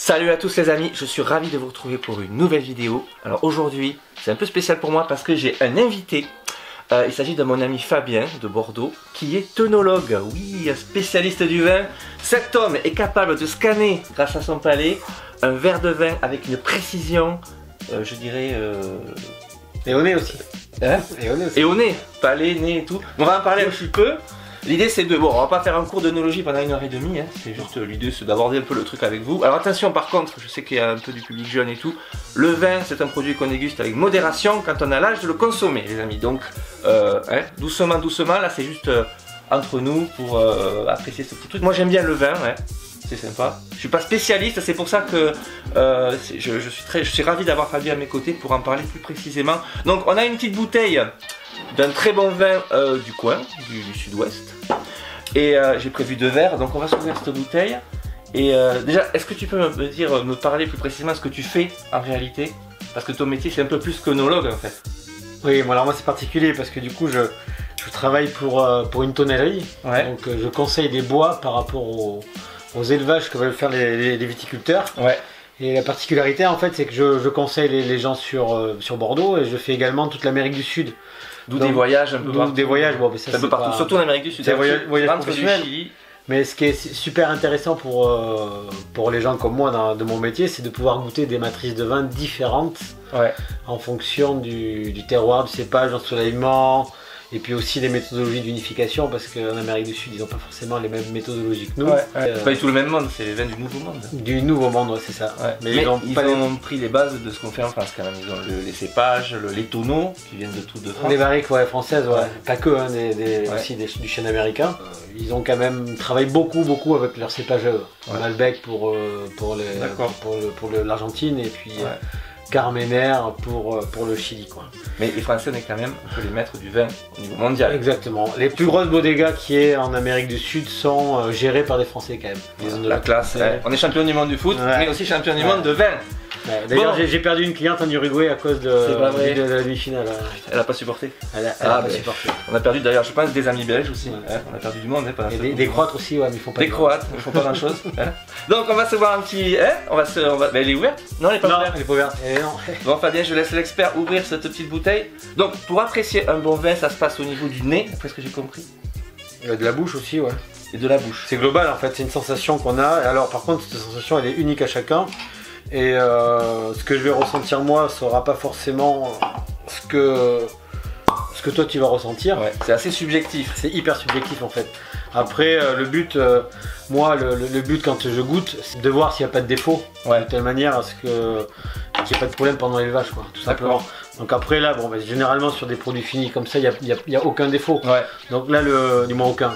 Salut à tous les amis, je suis ravi de vous retrouver pour une nouvelle vidéo. Alors aujourd'hui, c'est un peu spécial pour moi parce que j'ai un invité. Il s'agit de mon ami Fabien de Bordeaux qui est œnologue, oui, un spécialiste du vin. Cet homme est capable de scanner grâce à son palais un verre de vin avec une précision, je dirais... Et au nez aussi. Hein? Et au nez, palais, nez et tout. On va en parler un petit peu. L'idée c'est de... Bon, on va pas faire un cours d'œnologie pendant 1h30, hein. C'est juste l'idée c'est d'aborder un peu le truc avec vous. Alors attention par contre, je sais qu'il y a un peu du public jeune et tout. Le vin c'est un produit qu'on déguste avec modération quand on a l'âge de le consommer les amis. Donc doucement, doucement, là c'est juste entre nous pour apprécier ce petit truc. Moi j'aime bien le vin, hein. C'est sympa. Je suis pas spécialiste, c'est pour ça que je suis ravi d'avoir Fabien à mes côtés pour en parler plus précisément. Donc on a une petite bouteille d'un très bon vin du coin, du sud-ouest. Et j'ai prévu 2 verres, donc on va s'ouvrir cette bouteille. Et déjà, est-ce que tu peux me parler plus précisément ce que tu fais en réalité? Parce que ton métier c'est un peu plus qu'œnologue en fait. Oui, bon, alors moi c'est particulier parce que du coup je travaille pour une tonnellerie. Ouais. Donc je conseille des bois par rapport aux élevages que veulent faire les viticulteurs. Ouais. Et la particularité en fait c'est que je conseille les gens sur Bordeaux et je fais également toute l'Amérique du Sud. D'où des voyages un peu partout. Des voyages, bon, mais ça, un peu partout, surtout en Amérique du Sud. Des voyages professionnels. Mais ce qui est super intéressant pour les gens comme moi de mon métier, c'est de pouvoir goûter des matrices de vin différentes en fonction du terroir, du cépage, de l'ensoleillement. Et puis aussi les méthodologies d'unification, parce qu'en Amérique du Sud, ils n'ont pas forcément les mêmes méthodologies que nous. C'est pas du tout le même monde, c'est les vins du Nouveau Monde. Du Nouveau Monde, ouais, c'est ça. Ouais. Mais ils ont pris les bases de ce qu'on fait en France quand même. Ils ont les cépages, les tonneaux qui viennent de tout de France. Les barriques françaises, pas que, hein, aussi du chêne américain. Ils ont quand même travaillé beaucoup avec leurs cépages Malbec pour l'Argentine et puis... Carmener pour le Chili quoi. Mais les Français on est quand même, on peut les mettre du vin au niveau mondial. Exactement. Les plus grosses bodegas qui est en Amérique du Sud sont gérées par des Français quand même. La classe, on est champion du monde du foot, mais aussi champion du monde de vin. D'ailleurs j'ai perdu une cliente en Uruguay à cause de la demi-finale. Elle a pas supporté. Elle a pas supporté. On a perdu d'ailleurs je pense des amis belges aussi. On a perdu du monde. Et des Croates aussi, mais ils font pas. Des Croates, ils font pas grand chose. Donc on va se voir un petit. Elle est ouverte? Non, elle est pas ouverte. Elle est pas ouverte. Bon Fabien, je laisse l'expert ouvrir cette petite bouteille. Donc pour apprécier un bon vin, ça se passe au niveau du nez, après ce que j'ai compris. De la bouche aussi, ouais. Et de la bouche. C'est global en fait, c'est une sensation qu'on a. Alors par contre cette sensation elle est unique à chacun. Et ce que je vais ressentir moi sera pas forcément ce que toi tu vas ressentir. C'est assez subjectif. C'est hyper subjectif en fait. Après le but, moi le but quand je goûte, c'est de voir s'il n'y a pas de défaut. De telle manière à ce qu'il n'y ait pas de problème pendant l'élevage quoi, tout simplement. Donc après là, généralement sur des produits finis comme ça, il n'y a aucun défaut. Donc là, du moins aucun.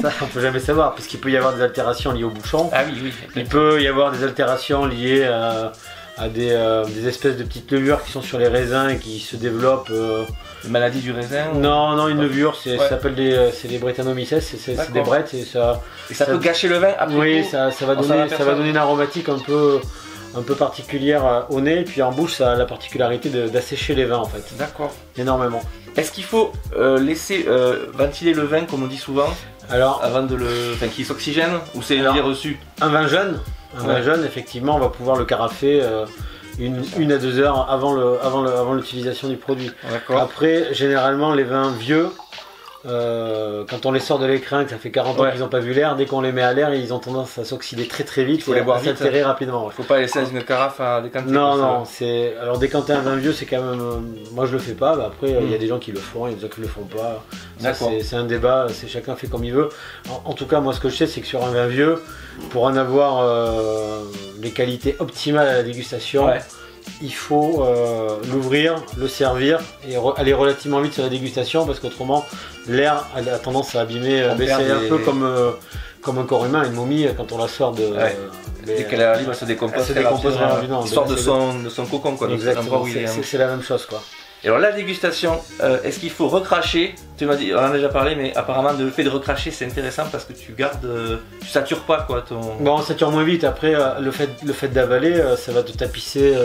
Ça, on peut jamais savoir, parce qu'il peut y avoir des altérations liées au bouchon. Ah oui. Il peut y avoir des altérations liées à des espèces de petites levures qui sont sur les raisins et qui se développent. Une maladie du raisin? Non, une levure, ça s'appelle des Brettanomyces, c'est des brettes. Et ça peut gâcher le vin après? Oui, ça va donner une aromatique un peu particulière au nez, et puis en bouche ça a la particularité d'assécher les vins en fait. D'accord. Énormément. Est-ce qu'il faut laisser ventiler le vin comme on dit souvent? Alors, avant qu'il s'oxygène, ou c'est l'idée reçue? Un vin jeune, effectivement on va pouvoir le carafer 1 à 2 heures avant l'utilisation du produit. Après généralement les vins vieux, quand on les sort de l'écrin, que ça fait 40 ans qu'ils n'ont pas vu l'air, dès qu'on les met à l'air, ils ont tendance à s'oxyder très vite et à s'altérer rapidement. Faut pas laisser une carafe à décanter. Non, alors décanter un vin vieux, c'est quand même. Moi je le fais pas, après il y a des gens qui le font, il y a des gens qui le font pas. C'est un débat, chacun fait comme il veut. En tout cas, moi ce que je sais, c'est que sur un vin vieux, pour en avoir les qualités optimales à la dégustation, il faut l'ouvrir, le servir et aller relativement vite sur la dégustation parce qu'autrement l'air a tendance à abîmer, c'est un peu comme un corps humain, une momie quand on la sort de... Dès qu'elle est libre, elle se décompose rapidement. Elle sort de son cocon quoi. Exactement, c'est la même chose quoi. Et alors la dégustation, est-ce qu'il faut recracher? Tu m'as dit, on en a déjà parlé, mais apparemment le fait de recracher c'est intéressant parce que tu satures pas quoi ton... Bon, on sature moins vite, après le fait d'avaler, ça va te tapisser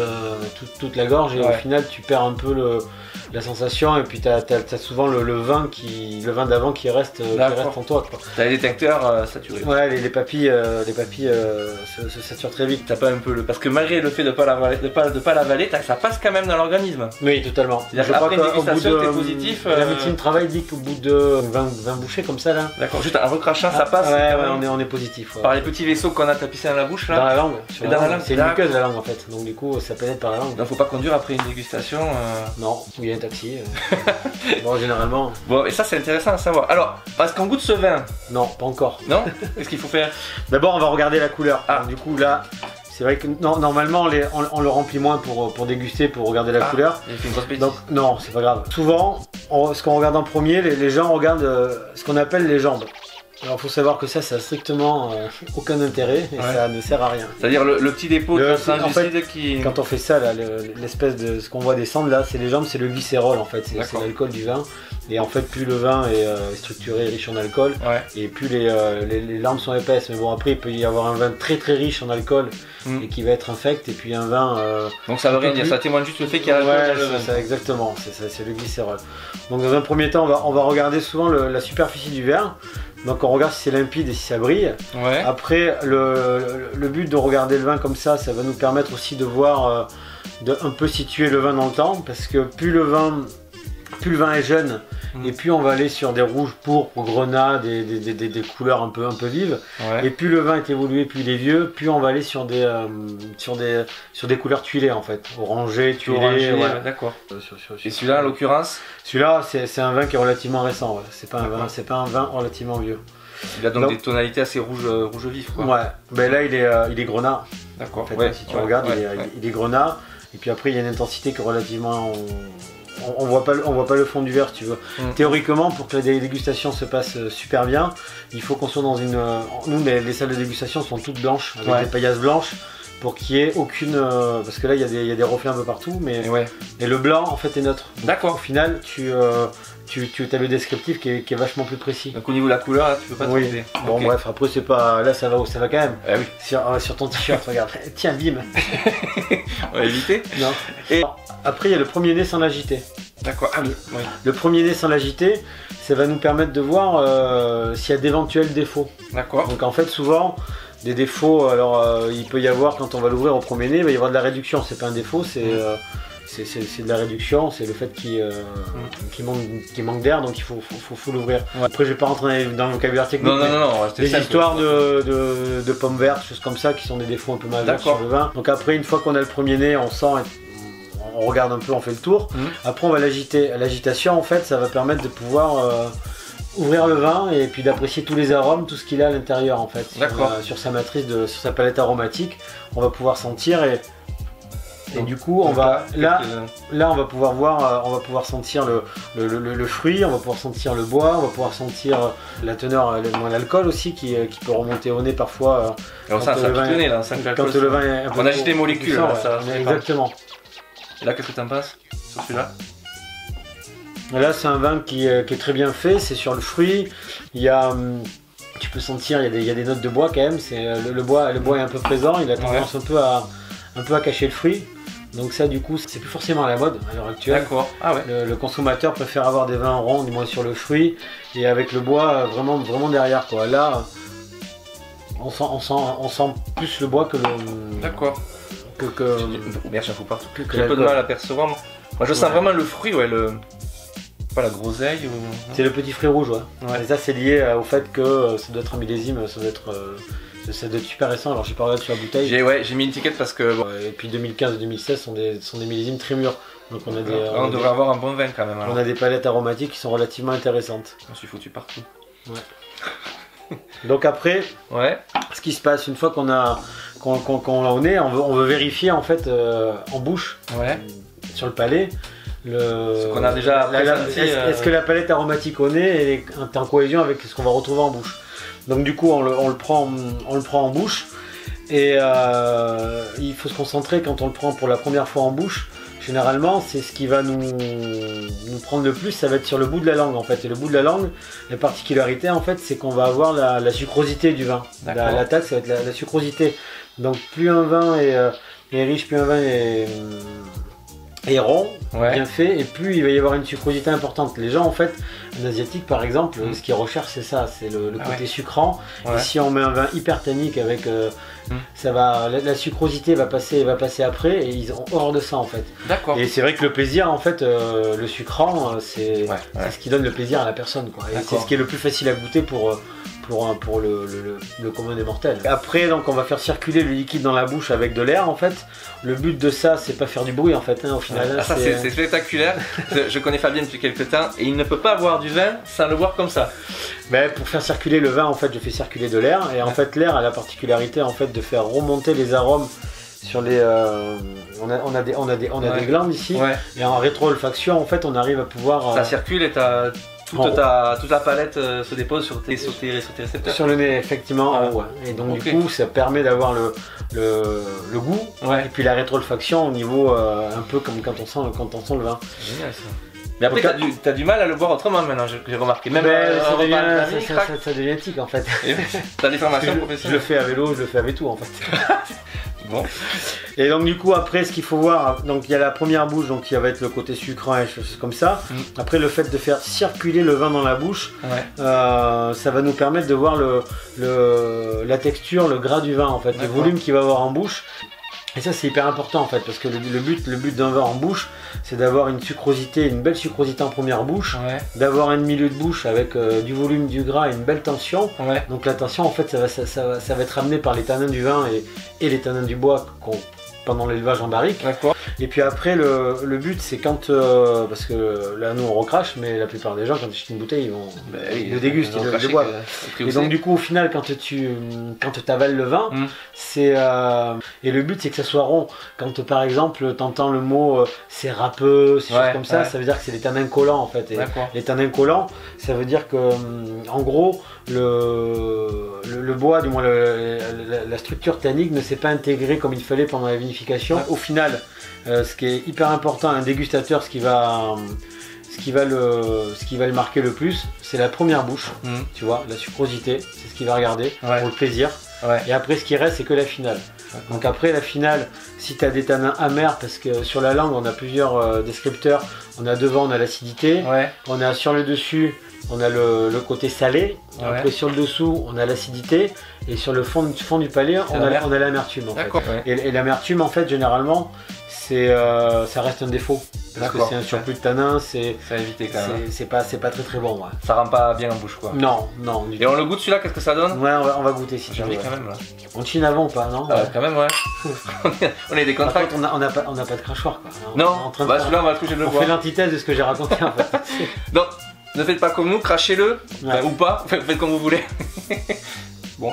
toute la gorge et au final tu perds un peu la sensation, et puis t'as souvent le vin d'avant qui reste en toi. T'as les détecteurs saturés. Ouais, les papilles se saturent très vite. T'as pas un peu parce que malgré le fait de pas l'avaler, ça passe quand même dans l'organisme. Oui, totalement. Après une dégustation, t'es positif. La médecine travail dit qu'au bout de 20 bouchées comme ça là. D'accord, juste en recrachant, ça passe. Ouais, on est positif. Ouais. Par les petits vaisseaux qu'on a tapissés dans la bouche là. Dans la langue. C'est une muqueuse la langue en fait. Donc du coup, ça pénètre par la langue. Donc faut pas conduire après une dégustation. Non, il y a un taxi. Bon, généralement. Bon, et ça c'est intéressant à savoir. Alors, parce qu'on goûte ce vin. Non, pas encore. Non. Qu'est-ce qu'il faut faire? D'abord, on va regarder la couleur. Donc, du coup, là, c'est vrai que normalement, on le remplit moins pour déguster, pour regarder la couleur. Il fait une grosse bêtise. Donc, non, c'est pas grave. Souvent, ce qu'on regarde en premier, les gens regardent ce qu'on appelle les jambes. Alors, il faut savoir que ça a strictement aucun intérêt et ça ne sert à rien. C'est-à-dire le petit dépôt de translucide qui... Quand on fait ça, l'espèce de ce qu'on voit descendre là, c'est les jambes, c'est le glycérol en fait, c'est l'alcool du vin. Et en fait, plus le vin est structuré, riche en alcool, et plus les larmes sont épaisses. Mais bon, après, il peut y avoir un vin très très riche en alcool et qui va être infect, et puis un vin. Donc ça veut rien dire, ça témoigne juste le fait qu'il y a l'alcool dans le vin. Exactement, c'est le glycérol. Donc dans un premier temps, on va regarder souvent la superficie du verre. Donc on regarde si c'est limpide et si ça brille. Après, le but de regarder le vin comme ça va nous permettre aussi de voir, de un peu situer le vin dans le temps, parce que plus le vin est jeune, et plus on va aller sur des rouges, pourpres, grenats, des couleurs un peu vives. Et plus le vin est évolué, plus il est vieux, plus on va aller sur des couleurs tuilées en fait, orangé, tuilé. D'accord. Et celui-là, en l'occurrence? Celui-là, c'est un vin qui est relativement récent. C'est pas un vin relativement vieux. Il a donc des tonalités assez rouge vif. Quoi. Ouais. Ben là, il est grenat. D'accord. En fait, si tu regardes, il est grenat. Et puis après, il y a une intensité qui est relativement. On voit pas le fond du verre, si tu veux. Théoriquement, pour que la dégustation se passe super bien, il faut qu'on soit dans une. Nous, les salles de dégustation sont toutes blanches, avec des paillasses blanches, pour qu'il n'y ait aucune. Parce que là, il y a des reflets un peu partout, mais. Et le blanc, en fait, est neutre. D'accord. Au final, tu as le descriptif qui est vachement plus précis. Donc au niveau de la couleur, là, tu peux pas trouver. Bon, bref, après, c'est pas. Là, ça va quand même. Sur ton t-shirt, regarde. Tiens, bim. On va éviter. Non. Et après, il y a le premier nez sans l'agiter. D'accord. Le premier nez sans l'agiter, ça va nous permettre de voir s'il y a d'éventuels défauts. D'accord. Donc en fait, souvent, des défauts, alors il peut y avoir, quand on va l'ouvrir au premier nez, il va y avoir de la réduction. C'est pas un défaut, c'est de la réduction, c'est le fait qu'il manque d'air, donc il faut l'ouvrir. Après, je vais pas rentrer dans le vocabulaire technique. Non, des histoires de pommes vertes, choses comme ça, qui sont des défauts un peu majeurs sur le vin. Donc après, une fois qu'on a le premier nez, on sent, on regarde un peu, on fait le tour. Après, on va l'agiter. L'agitation, en fait, ça va permettre de pouvoir ouvrir le vin et puis d'apprécier tous les arômes, tout ce qu'il a à l'intérieur, en fait. Sur sa matrice, sur sa palette aromatique, on va pouvoir sentir et du coup, on va pouvoir voir, on va pouvoir sentir le fruit, on va pouvoir sentir le bois, on va pouvoir sentir la teneur, l'alcool aussi qui peut remonter au nez parfois. Alors ça pitonné là, quand le vin est un peu. On agite les molécules là, ça. Exactement. Et là, qu'est-ce que tu en penses sur celui-là? Là, c'est un vin qui est très bien fait, c'est sur le fruit. Il y a, tu peux sentir, il y a des notes de bois quand même. Le bois est un peu présent, il a tendance un peu à cacher le fruit. Donc ça, du coup, c'est plus forcément à la mode à l'heure actuelle. D'accord. Ah ouais. Le consommateur préfère avoir des vins ronds, du moins sur le fruit, et avec le bois vraiment derrière, quoi. Là, on sent plus le bois que le. D'accord. Merde, j'en fous pas. J'ai un peu de mal à percevoir. Moi, je sens vraiment le fruit, pas la groseille. C'est le petit fruit rouge, Et ça, c'est lié au fait que ça doit être un millésime, ça doit être super récent. Alors, j'ai pas regardé sur la bouteille. J'ai mis une étiquette parce que. Et puis 2015 et 2016 sont des millésimes très mûrs. Donc, on devrait avoir un bon vin quand même. Alors. On a des palettes aromatiques qui sont relativement intéressantes. On s'est foutu partout. Donc après, ce qui se passe une fois qu'on l'a au nez, on veut vérifier en fait en bouche, sur le palais, ce qu'on a déjà présenté. Est-ce que la palette aromatique au nez est en cohésion avec ce qu'on va retrouver en bouche. Donc du coup, on le prend en bouche et il faut se concentrer quand on le prend pour la première fois en bouche. Généralement, c'est ce qui va nous prendre le plus, ça va être sur le bout de la langue en fait. Et le bout de la langue, la particularité en fait, c'est qu'on va avoir la sucrosité du vin. La taxe, ça va être la sucrosité. Donc plus un vin est riche, plus un vin et rond, bien fait, et plus il va y avoir une sucrosité importante. Les gens en fait, en asiatique par exemple, ce qu'ils recherchent c'est ça, c'est le côté sucrant. Et si on met un vin hyper tannique avec, ça va, la sucrosité va passer après, et ils ont horreur de ça en fait. D'accord. Et c'est vrai que le plaisir en fait, le sucrant, c'est ce qui donne le plaisir à la personne, quoi. Et c'est ce qui est le plus facile à goûter pour le commun des mortels. Après donc on va faire circuler le liquide dans la bouche avec de l'air en fait. Le but de ça c'est pas faire du bruit en fait au final. Ça c'est spectaculaire. Je connais Fabien depuis quelques temps et il ne peut pas boire du vin sans le boire comme ça. Ben, pour faire circuler le vin en fait je fais circuler de l'air et en fait l'air a la particularité en fait de faire remonter les arômes sur les on a des glandes ici et en rétro-olfaction en fait on arrive à pouvoir ça circule et toute la palette se dépose sur tes récepteurs. Sur le nez, effectivement. Et donc du coup, ça permet d'avoir le goût et puis la rétro-olfaction au niveau un peu comme quand on sent le vin. C'est génial ça. Mais après, t'as du mal à le boire autrement maintenant, j'ai remarqué. Même ça devient éthique en fait. T'as des formations professionnelles. Je le fais à vélo, je le fais avec tout en fait. Bon. Et donc du coup après ce qu'il faut voir, donc il y a la première bouche donc qui va être le côté sucrant et choses comme ça. Après le fait de faire circuler le vin dans la bouche, ça va nous permettre de voir la texture, le gras du vin en fait, le volume qu'il va avoir en bouche. Et ça c'est hyper important en fait parce que le but d'un vin en bouche c'est d'avoir une sucrosité, une belle sucrosité en première bouche, d'avoir un milieu de bouche avec du volume, du gras et une belle tension. Donc la tension en fait ça va être amené par les tanins du vin et les tanins du bois pendant l'élevage en barrique. Et puis après le but c'est quand parce que là nous on recrache mais la plupart des gens quand ils achètent une bouteille ils vont le dégustent, ils le boivent. Et donc du coup au final quand tu avales le vin c'est et le but c'est que ça soit rond. Quand par exemple tu entends le mot c'est râpeux, ces choses comme ça, ça veut dire que c'est des tanins collants en fait. Et les tanins collants ça veut dire que en gros le bois, du moins la structure tannique ne s'est pas intégrée comme il fallait pendant la vinification. Au final, ce qui est hyper important à un dégustateur, ce qui va le marquer le plus, c'est la première bouche, tu vois, la sucrosité, c'est ce qu'il va regarder pour le plaisir. Et après ce qui reste c'est que la finale. Donc après la finale, si tu as des tanins amers, parce que sur la langue on a plusieurs descripteurs, on a devant on a l'acidité, on a sur le dessus on a le côté salé, après sur le dessous on a l'acidité et sur le fond du palais on a l'amertume en fait. Et l'amertume en fait généralement ça reste un défaut parce que c'est un surplus de tanin, c'est à éviter quand même. C'est pas très bon. Ça rend pas bien en bouche quoi. Non. Et on le goûte celui-là, qu'est-ce que ça donne? On va goûter si tu veux. Quand même là. On chine avant ou pas, non? Quand même on est des contrats. On n'a pas de crachoir quoi. Non, celui-là on va le toucher de le boire. On fait l'antithèse de ce que j'ai raconté en fait. Donc ne faites pas comme nous, crachez-le ou pas, faites comme vous voulez. Bon.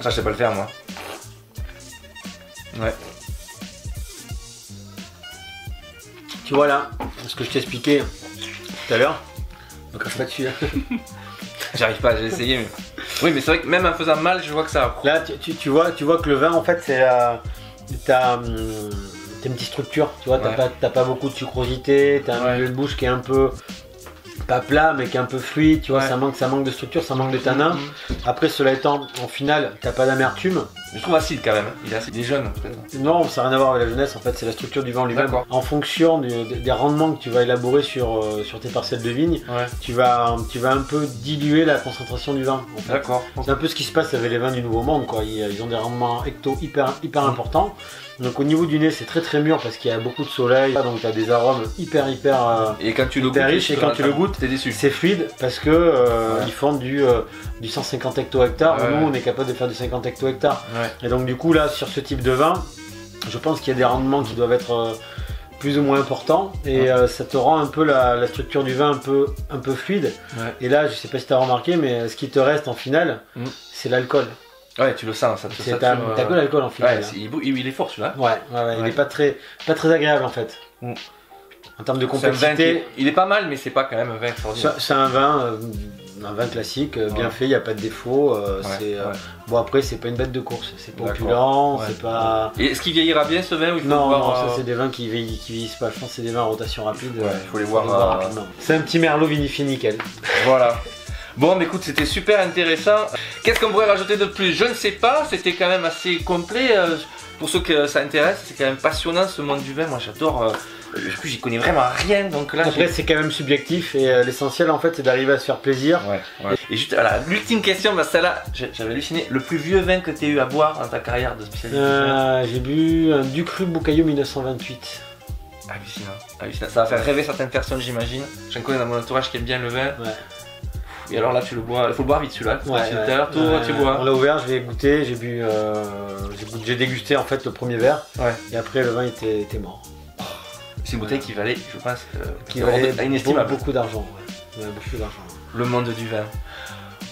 Ça je sais pas le faire moi. Tu vois là, ce que je t'ai expliqué tout à l'heure, ne crache pas dessus. J'arrive pas, j'ai essayé mais... Oui mais c'est vrai que même en faisant mal, je vois que ça... Là tu vois que le vin en fait c'est t'as une petite structure, tu vois, t'as pas beaucoup de sucrosité, t'as un milieu de bouche qui est un peu pas plat mais qui est un peu fluide, tu vois, ça manque de structure, ça manque de tanin. Après cela étant, en finale, t'as pas d'amertume. Je trouve acide quand même, il est jeune peut-être. Non, ça n'a rien à voir avec la jeunesse, en fait c'est la structure du vin lui-même. En fonction des rendements que tu vas élaborer sur tes parcelles de vigne, tu vas un peu diluer la concentration du vin. En fait. C'est un peu ce qui se passe avec les vins du Nouveau Monde, quoi. Ils ont des rendements hecto hyper importants. Donc au niveau du nez c'est très mûr parce qu'il y a beaucoup de soleil, donc tu as des arômes hyper et quand tu le goûtes, riches, et quand tu le goûtes t'es déçu. C'est fluide parce que ils font du 150 hecto-hectares, nous on est capable de faire du 50 hecto-hectares. Et donc du coup là sur ce type de vin, je pense qu'il y a des rendements qui doivent être plus ou moins importants et ça te rend un peu la structure du vin un peu fluide. Et là je sais pas si tu as remarqué mais ce qui te reste en finale c'est l'alcool. Ouais, tu le sens, ça te sature. T'as que l'alcool en finale. Il est fort celui-là. Il est pas très agréable en fait. En termes de complexité. Il est pas mal, mais c'est pas quand même un vin extraordinaire. C'est un vin classique, bien fait, il n'y a pas de défaut. Bon, après, c'est pas une bête de course, c'est pas opulent, c'est pas. Et est-ce qu'il vieillira bien ce vin ou il faut Non, ça c'est des vins qui vieillissent pas. Je pense que c'est des vins à rotation rapide. Il faut les voir rapidement. C'est un petit merlot vinifié nickel. Voilà. Bon, mais écoute, c'était super intéressant. Qu'est-ce qu'on pourrait rajouter de plus? Je ne sais pas, c'était quand même assez complet. Pour ceux que ça intéresse, c'est quand même passionnant ce monde du vin. Moi, j'adore. Du coup, j'y connais vraiment rien. Donc là, après, c'est quand même subjectif et l'essentiel en fait, c'est d'arriver à se faire plaisir. Ouais. Et juste, voilà, l'ultime question, bah, celle-là, j'avais halluciné. Le plus vieux vin que tu as eu à boire dans ta carrière de spécialiste? J'ai bu un Ducru Boucaillot 1928. Hallucinant. Ça va faire rêver certaines personnes, j'imagine. J'en connais dans mon entourage qui aime bien le vin. Ouais. Et alors là, tu le bois, il faut le boire vite celui-là. Tu bois. On l'a ouvert, je l'ai goûté, j'ai dégusté en fait le premier verre. Ouais. Et après, le vin était mort. C'est une bouteille qui valait, je pense, qui valait inestimable. Beaucoup d'argent. Ouais. Beaucoup d'argent. Le monde du vin.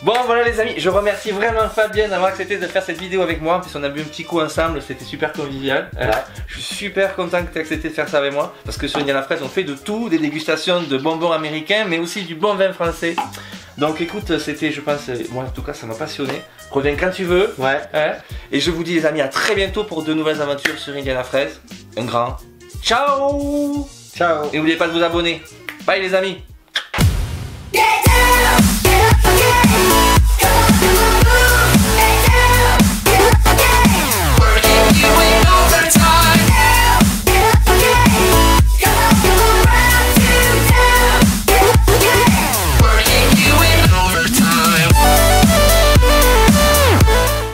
Bon, voilà les amis, je remercie vraiment Fabien d'avoir accepté de faire cette vidéo avec moi. En plus, on a bu un petit coup ensemble, c'était super convivial. Ouais. Je suis super content que tu aies accepté de faire ça avec moi. Parce que sur Indiana Fraise, on fait de tout, des dégustations de bonbons américains, mais aussi du bon vin français. Donc écoute, c'était, je pense, moi en tout cas, ça m'a passionné. Reviens quand tu veux. Ouais. Et je vous dis les amis, à très bientôt pour de nouvelles aventures sur Indiana Fraise. Un grand ciao. Ciao. Et n'oubliez pas de vous abonner. Bye les amis.